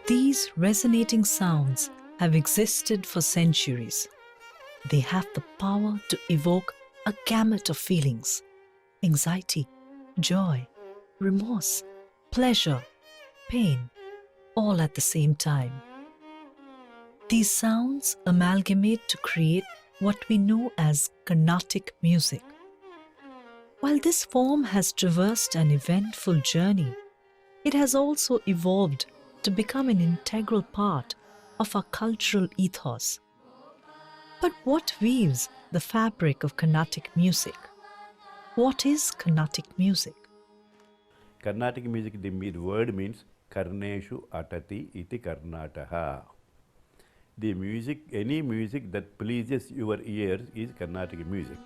These resonating sounds have existed for centuries. They have the power to evoke a gamut of feelings: anxiety, joy, remorse, pleasure, pain, all at the same time. These sounds amalgamate to create what we know as Carnatic music. While this form has traversed an eventful journey, it has also evolved to become an integral part of our cultural ethos. But what weaves the fabric of Carnatic music? What is Carnatic music? Carnatic music, the word means Karneshu Atati iti Karnataha. The music, any music that pleases your ears is Carnatic music.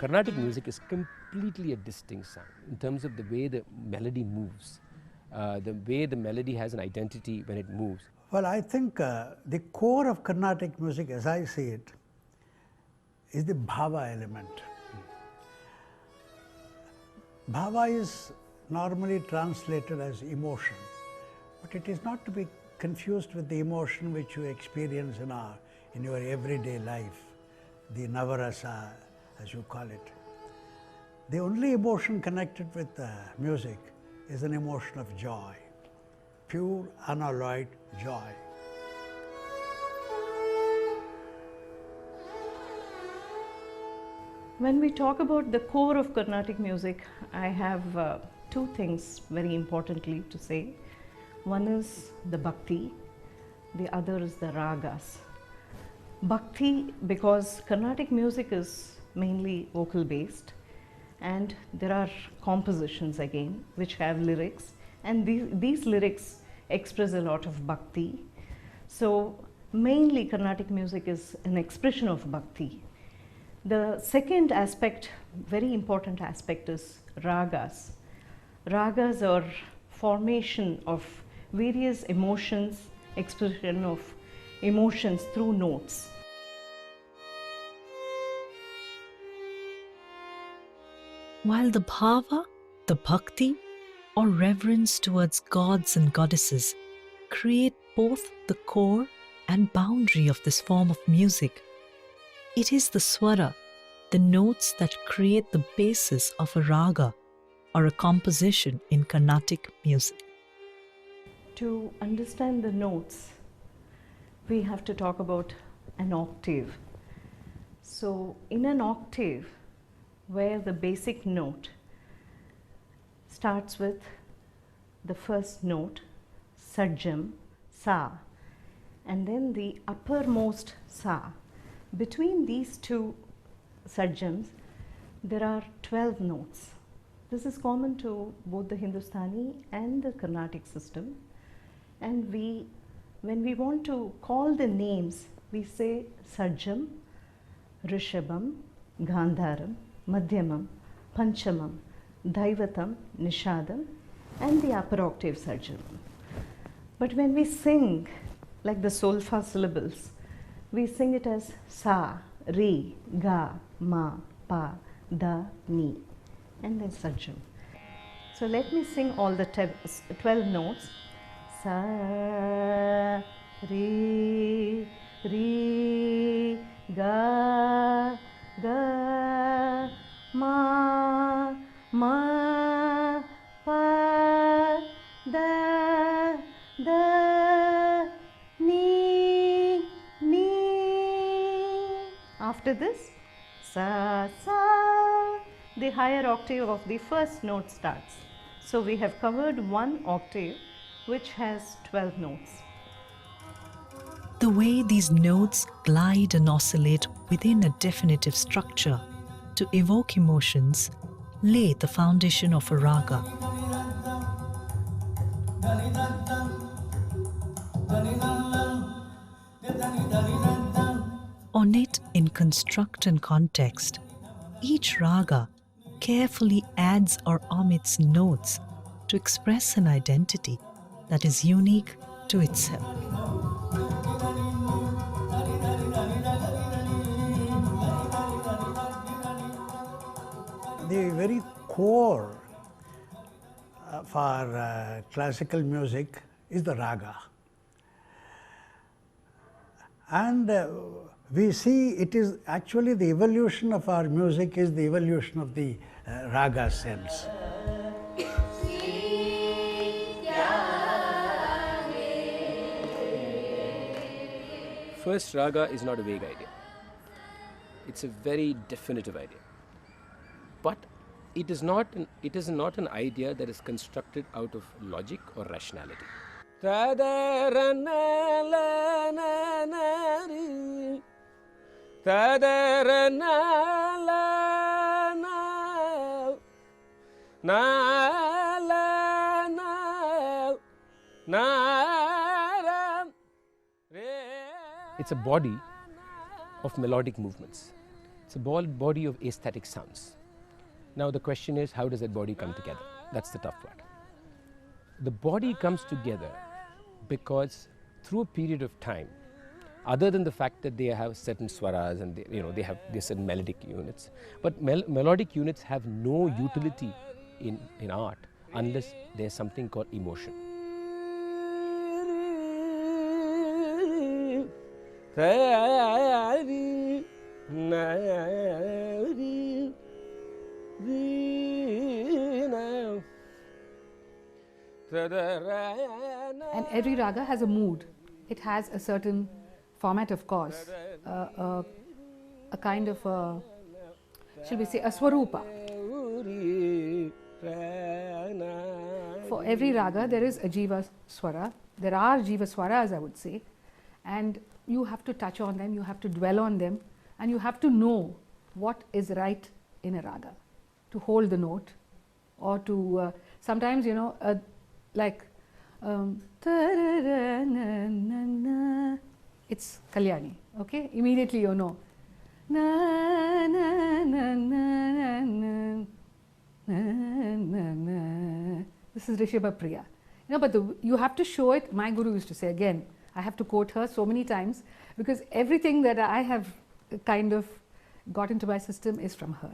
Carnatic music is completely a distinct sound in terms of the way the melody moves, the way the melody has an identity when it moves. Well, I think the core of Carnatic music, as I see it, is the bhava element. Bhava is normally translated as emotion, but it is not to be confused with the emotion which you experience in your everyday life, the navarasa, as you call it. The only emotion connected with music is an emotion of joy, pure, unalloyed joy. When we talk about the core of Carnatic music, I have two things very importantly to say. One is the bhakti, the other is the ragas. Bhakti, because Carnatic music is mainly vocal based, and there are compositions again which have lyrics, and these lyrics express a lot of bhakti. So mainly Carnatic music is an expression of bhakti. The second aspect, very important aspect, is ragas. Ragas are formation of various emotions, expression of emotions through notes. While the bhava, the bhakti, or reverence towards gods and goddesses create both the core and boundary of this form of music, it is the swara, the notes that create the basis of a raga or a composition in Carnatic music. To understand the notes, we have to talk about an octave. So in an octave, where the basic note starts with the first note, sajam, sa, and then the uppermost sa. Between these two sajams, there are 12 notes. This is common to both the Hindustani and the Carnatic system. And when we want to call the names, we say sajam, rishabam, gandharam, madhyamam, panchamam, dhaivatam, nishadam, and the upper octave sajam. But when we sing, like the solfa syllables, we sing it as sa, re, ga, ma, pa, da, ni, and then sajam. So let me sing all the 12 notes. Sa, re, ga, ga, ma, pa, da, ni. After this, sa, the higher octave of the first note starts. So we have covered one octave which has 12 notes. The way these notes glide and oscillate within a definitive structure to evoke emotions lay the foundation of a raga. Ornate in construct and context, each raga carefully adds or omits notes to express an identity that is unique to itself. the very core for classical music is the raga. And we see it is actually the evolution of our music is the evolution of the raga sense. First, raga is not a vague idea. It's a very definitive idea. But it is not an idea that is constructed out of logic or rationality. It's a body of melodic movements. It's a body of aesthetic sounds. Now the question is, how does that body come together? That's the tough part. The body comes together because through a period of time, other than the fact that they have certain swaras and they have certain melodic units, but melodic units have no utility in art unless there's something called emotion. And every raga has a mood. It has a certain format, of course, a kind of a, shall we say, a swarupa. For every raga, there is a jiva swara. There are jiva swaras, I would say, and you have to touch on them, you have to dwell on them, and you have to know what is right in a raga, to hold the note, or to sometimes, like it's Kalyani, okay? Immediately you know. This is Rishabha Priya. But you have to show it. My guru used to say, again, I have to quote her so many times because everything that I have kind of got into my system is from her.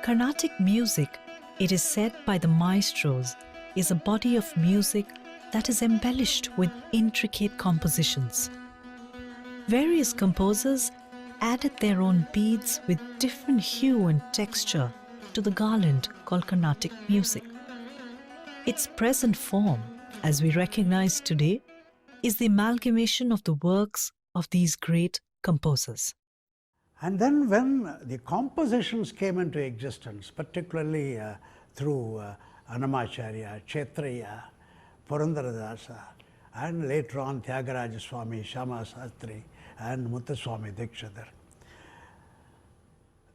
Carnatic music, it is said by the maestros, is a body of music that is embellished with intricate compositions. Various composers added their own beads with different hue and texture to the garland called Carnatic music. Its present form, as we recognize today, is the amalgamation of the works of these great composers. And then when the compositions came into existence, particularly through Annamacharya, Kshetriya, Purandaradasa, and later on Tyagaraja Swami, Shyama Sastri, and Muthuswami Dikshitar,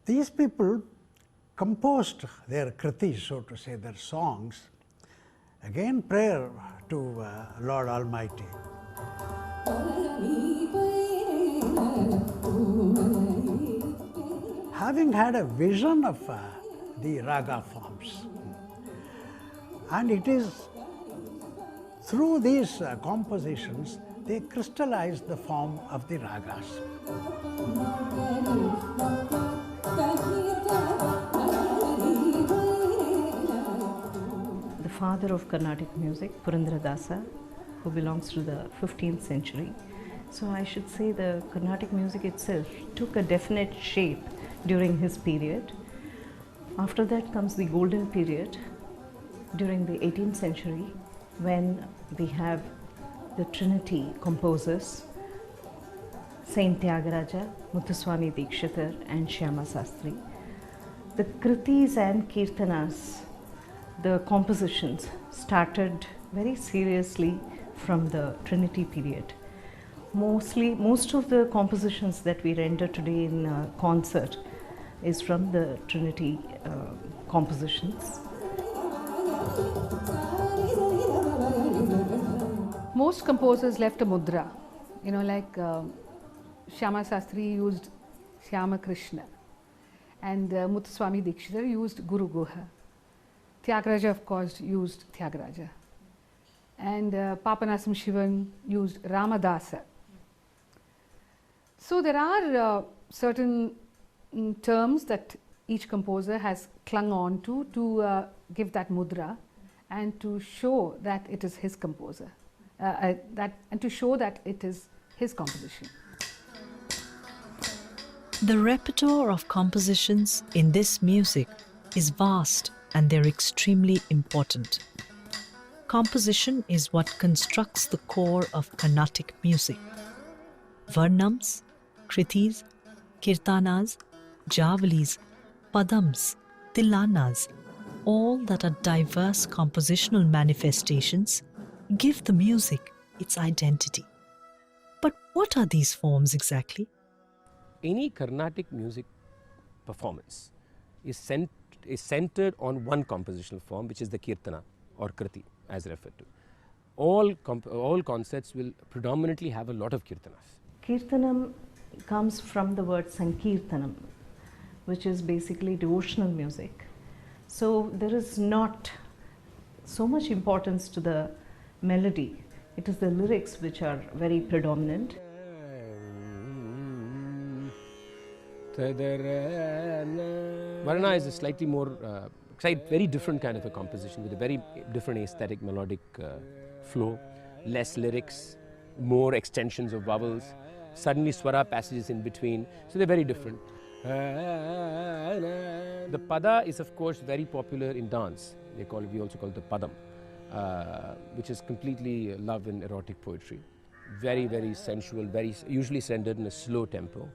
these people composed their kritis, so to say, their songs, again prayer to Lord Almighty. Having had a vision of the raga forms, and it is through these compositions they crystallize the form of the ragas. The father of Carnatic music, Purandaradasa, who belongs to the 15th century. So I should say the Carnatic music itself took a definite shape during his period. After that comes the golden period during the 18th century, when we have the Trinity composers, Saint Tyagaraja, Muthuswami Dikshitar and Shyama Sastri. The kritis and kirtanas, the compositions, started very seriously from the Trinity period. Most of the compositions that we render today in concert is from the Trinity compositions. Most composers left a mudra, like Shyama Sastri used Shyama Krishna, and Muthuswami Dikshitar used Guru Guha. Tyagaraja, of course, used Tyagaraja, and Papanasam Shivan used Ramadasa. So there are certain terms that each composer has clung on to give that mudra and to show that it is his composer, and to show that it is his composition. The repertoire of compositions in this music is vast and they're extremely important. Composition is what constructs the core of Carnatic music. Varnams, kritis, kirtanas, javalis, padams, tilanas, all that are diverse compositional manifestations, give the music its identity. But what are these forms exactly? Any Carnatic music performance is centered on one compositional form, which is the kirtana or kriti as referred to. All concerts will predominantly have a lot of kirtanas. Kirtanam comes from the word sankirtanam, which is basically devotional music. So there is not so much importance to the melody. It is the lyrics which are very predominant. Varna is a slightly more, very different kind of a composition with a very different aesthetic melodic flow, less lyrics, more extensions of vowels, suddenly swara passages in between, so they're very different. The pada is of course very popular in dance. We also call it the padam, which is completely love and erotic poetry. Very, very sensual, usually rendered in a slow tempo.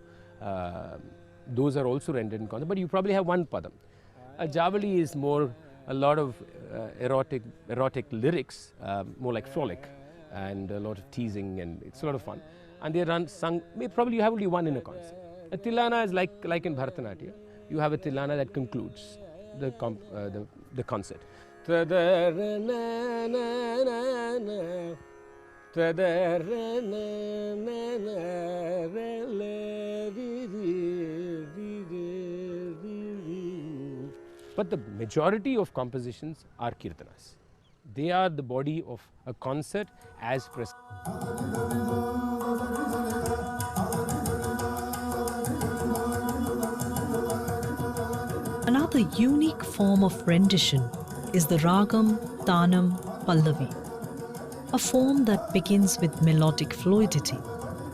Those are also rendered in concert, but you probably have one padam. A javali is more a lot of erotic lyrics, more like frolic, and a lot of teasing, and it's a lot of fun. And they are sung. Probably you have only one in a concert. A tilana is like in Bharatanatyam. You have a tilana that concludes the concert. But the majority of compositions are kirtanas. They are the body of a concert as prescribed. Another unique form of rendition is the ragam, tanam, pallavi, a form that begins with melodic fluidity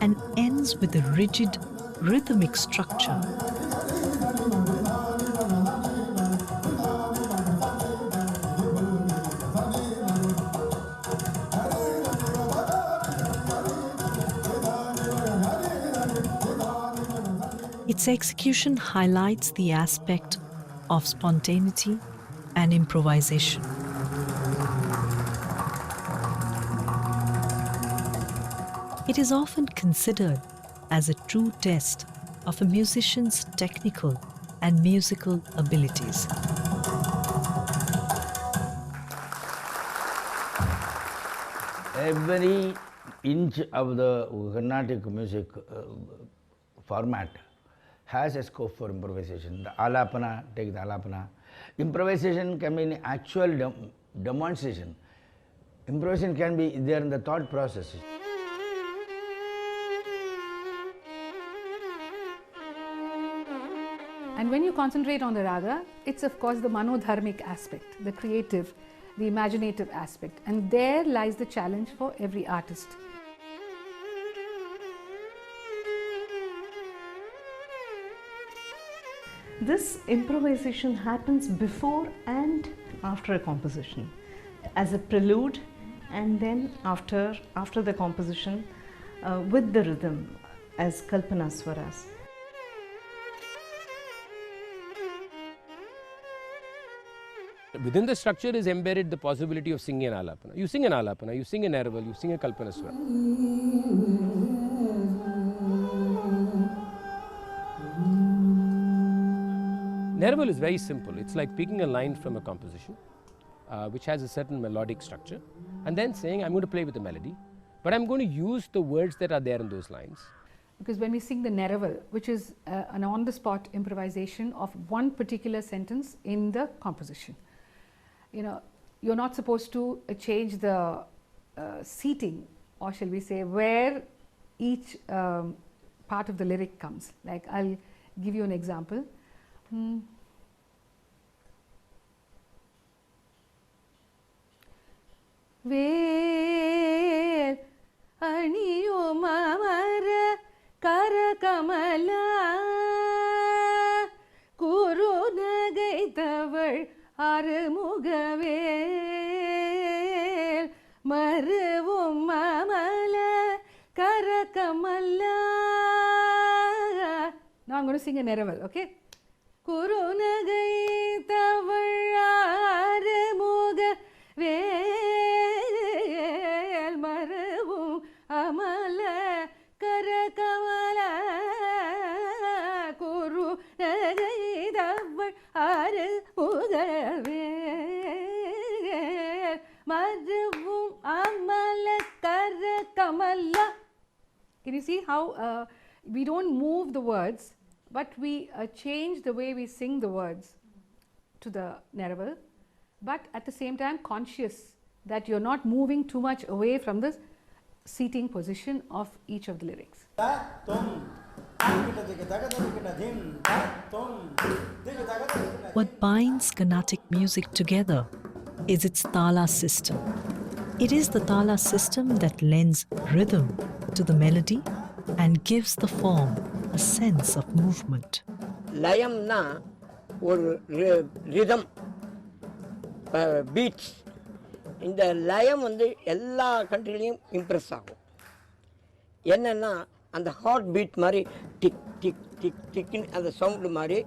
and ends with a rigid rhythmic structure. Its execution highlights the aspect of spontaneity and improvisation. It is often considered as a true test of a musician's technical and musical abilities. Every inch of the Carnatic music format has a scope for improvisation. The alapana, take the alapana. Improvisation can be an actual demonstration. Improvisation can be there in the thought process. And when you concentrate on the raga, it's of course the manodharmic aspect, the creative, the imaginative aspect. And there lies the challenge for every artist. This improvisation happens before and after a composition, as a prelude, and then after the composition with the rhythm as kalpana swaras. Within the structure is embedded the possibility of singing an alapana. You sing an alapana, you sing a neraval, you sing a kalpana swara. Neraval is very simple. It's like picking a line from a composition which has a certain melodic structure and then saying, I'm going to play with the melody, but I'm going to use the words that are there in those lines. Because when we sing the neraval, which is an on-the-spot improvisation of one particular sentence in the composition, you know, you're not supposed to change the seating, or shall we say, where each part of the lyric comes. Like I'll give you an example. Vel aniyum amara karakamala kurunagaithaval arumugavel maruvum amala karakamala. Now I'm going to sing a Neraval, okay? Kurunagaithaval arumugavel maruvum amala karakamala kurunagaithaval arumugavel maruvum amala karakamala. Can you see how we don't move the words, but we change the way we sing the words to the Neraval, but at the same time conscious that you're not moving too much away from the seating position of each of the lyrics. What binds Carnatic music together is its tala system. It is the tala system that lends rhythm to the melody and gives the form a sense of movement. Layamna or rhythm beats. இந்த லயம் வந்து எல்லா கண்ட்ரிலையும் Impress ஆகும். என்னென்னா அந்த heart beat மாதிரி tick tick tick டிக்னு அந்த sound மாதிரி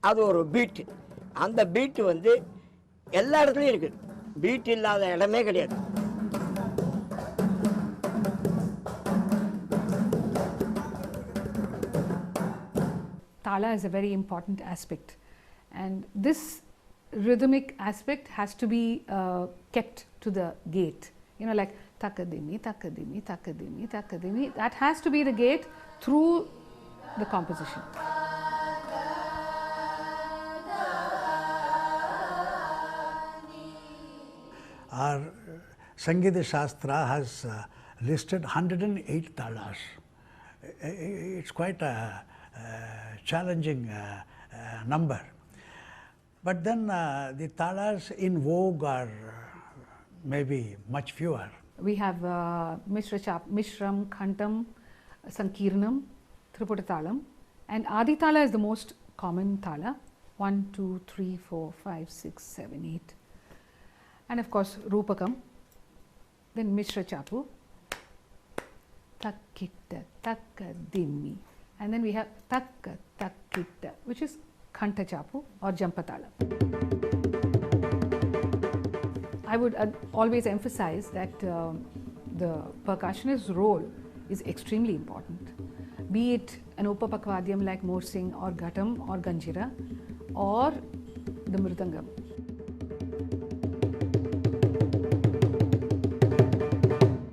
அது ஒரு பீட்டு. அந்த பீட்டு வந்து எல்லா இடத்துலையும் இருக்குது. பீட் இல்லாத இடமே கிடையாது. Tala is a very important aspect, and this rhythmic aspect has to be kept to the gate. You know, like takadimi, takadimi, takadimi, takadimi. That has to be the gate through the composition. Our Sangeeta Shastra has listed 108 talas. It's quite a challenging number. But then the talas in vogue are maybe much fewer. We have Mishram, Khantam, Sankirnam, Triputatalam, and Adi Tala is the most common tala. 1, 2, 3, 4, 5, 6, 7, 8. And of course Rupakam, then Mishra Chapu, Takkitta, Takkadimmi, and then we have Takka, Takkitta, which is Khanta Chapu or Jampatala. I would always emphasize that the percussionist's role is extremely important, be it an upapakvadyam like morsing or ghatam or ganjira or the mridangam.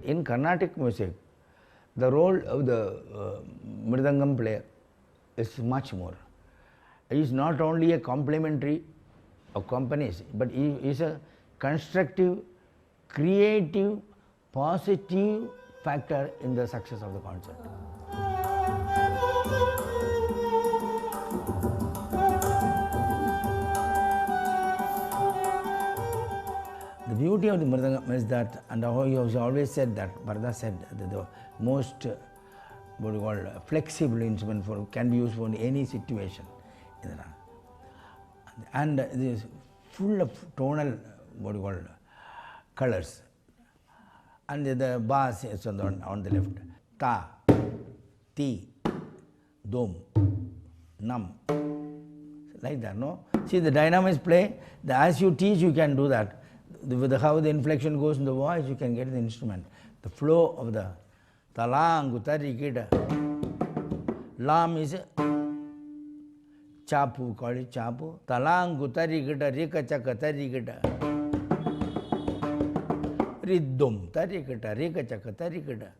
In Carnatic music, the role of the mridangam player is much more. He is not only a complementary accompanist, but he is a constructive, creative, positive factor in the success of the concert. The beauty of the mridangam is that, and he has always said that, Bharata said that the most what you call flexible instrument can be used for any situation. And it is full of tonal what you call colors. And the bass is on the left. Ta, ti, dum, nam. Like that, no? See the dynamics play. As you teach, you can do that. With how the inflection goes in the voice, you can get the instrument. The flow of the talang, gutari, gita. Lam is chapu, call it chapu. Talang, gutari, gita, rika, chaka, tari, gita. Riddum, tari, gita, rika, chaka, tari, gita.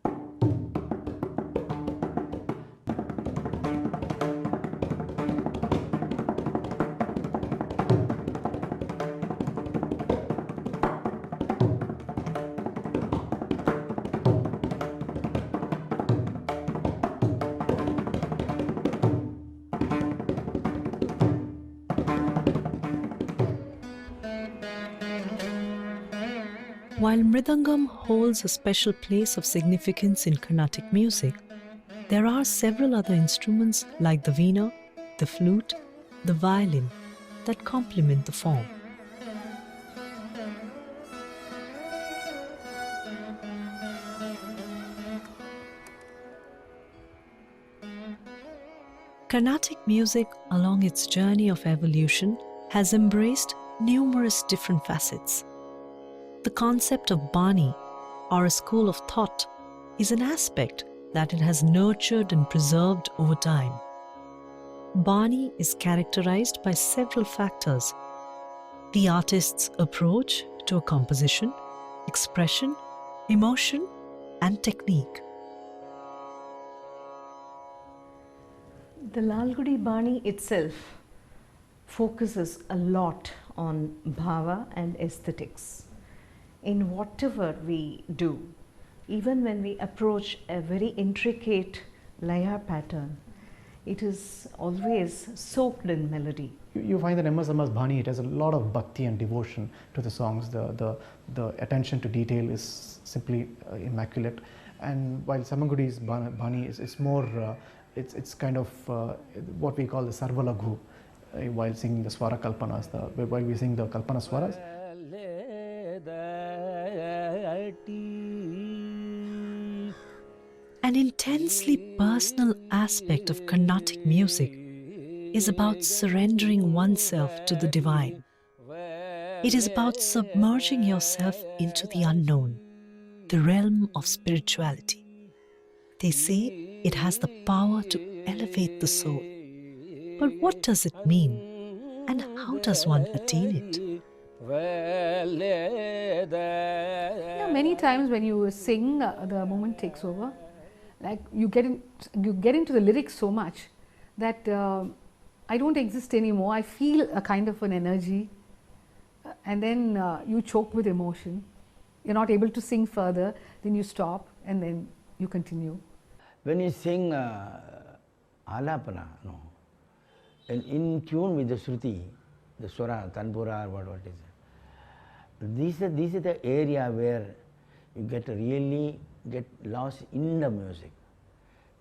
While Mridangam holds a special place of significance in Carnatic music, there are several other instruments like the veena, the flute, the violin that complement the form. Carnatic music, along its journey of evolution, has embraced numerous different facets. The concept of Bani, or a school of thought, is an aspect that it has nurtured and preserved over time. Bani is characterized by several factors: the artist's approach to a composition, expression, emotion, and technique. The Lalgudi Bani itself focuses a lot on bhava and aesthetics. In whatever we do, even when we approach a very intricate laya pattern, it is always soaked in melody. You find that MS Bani, it has a lot of bhakti and devotion to the songs. The attention to detail is simply immaculate. And while Samangudi's Bani is more, it's kind of what we call the Sarvalaghu while singing the Swara Kalpanas, while we sing the Kalpana Swaras. An intensely personal aspect of Carnatic music is about surrendering oneself to the divine. It is about submerging yourself into the unknown, the realm of spirituality. They say it has the power to elevate the soul. But what does it mean, and how does one attain it? Many times when you sing, the moment takes over. Like you get into the lyrics so much that I don't exist anymore. I feel a kind of an energy, and then you choke with emotion. You're not able to sing further. Then you stop, and then you continue. When you sing alapana, no, and in tune with the Shruti, the Swara, Tanpura, or what is it? This is the area where you really get lost in the music.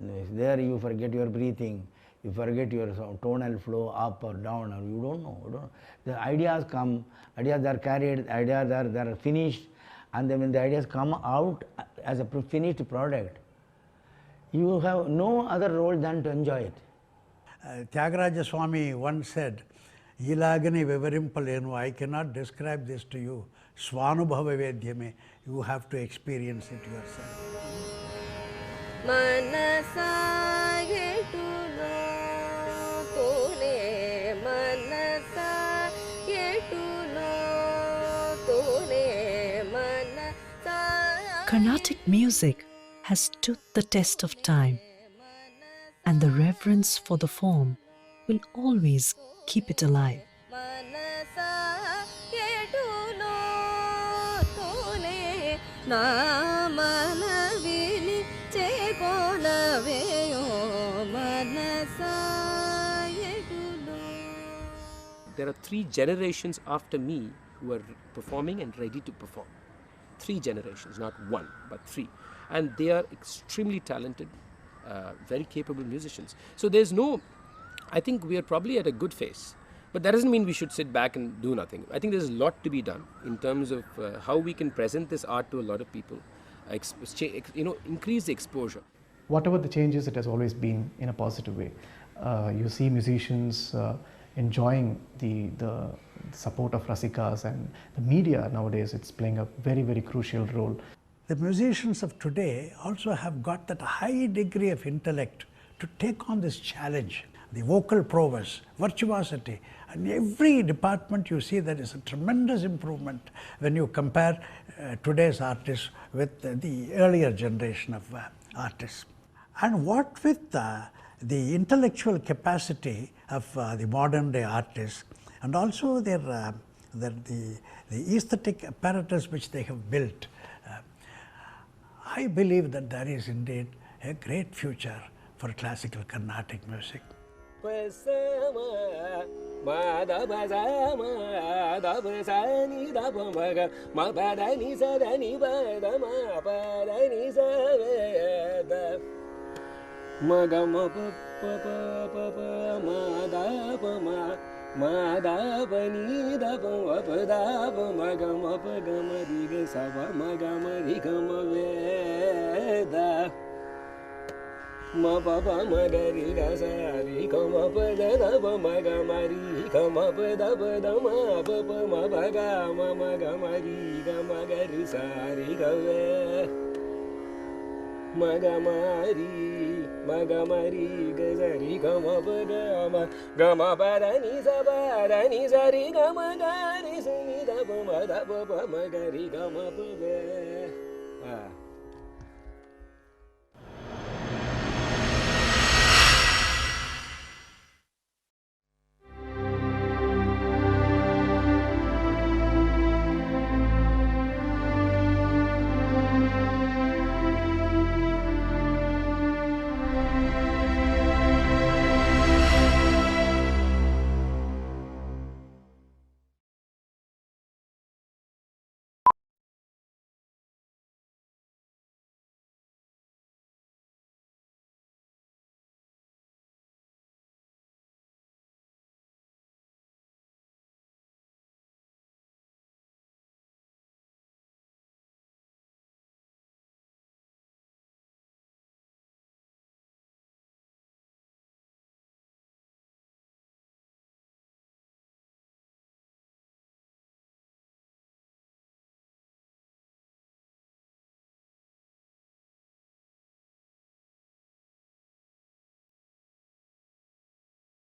There you forget your breathing, you forget your tonal flow up or down, or you don't know. The ideas come, ideas are carried, ideas are finished, and then when the ideas come out as a finished product, you have no other role than to enjoy it. Tyagaraja Swami once said, Ilagani vivarimpalenu, I cannot describe this to you. Swanubhava vedyame, you have to experience it yourself. Carnatic music has stood the test of time, and the reverence for the form will always keep it alive. There are 3 generations after me who are performing and ready to perform. 3 generations, not 1, but 3. And they are extremely talented, very capable musicians. So there's I think we are probably at a good phase. But that doesn't mean we should sit back and do nothing. I think there's a lot to be done in terms of how we can present this art to a lot of people, increase the exposure. Whatever the changes, it has always been in a positive way. You see musicians enjoying the support of Rasikas, and the media nowadays, it's playing a very, very crucial role. The musicians of today also have got that high degree of intellect to take on this challenge. The vocal prowess, virtuosity, and every department you see there is a tremendous improvement when you compare today's artists with the earlier generation of artists. And what with the intellectual capacity of the modern day artists, and also the aesthetic apparatus which they have built, I believe that there is indeed a great future for classical Carnatic music. Pasama Madaba Sama Daba Sani Daba Maga Mabadani Sadani Badama Padani Saveda Magama Papa Madaba Madabani Daba Wapadaba Magama Pagama Riga Sava Magama Rigama Veda Ma papa magari gasari kama pada daba magamari kama pada pada ma papa ma baga ma magamari kama gari sari kave magamari gazari kama pada ma gama pada ni sari kama gari sani daba ma daba magari kama pada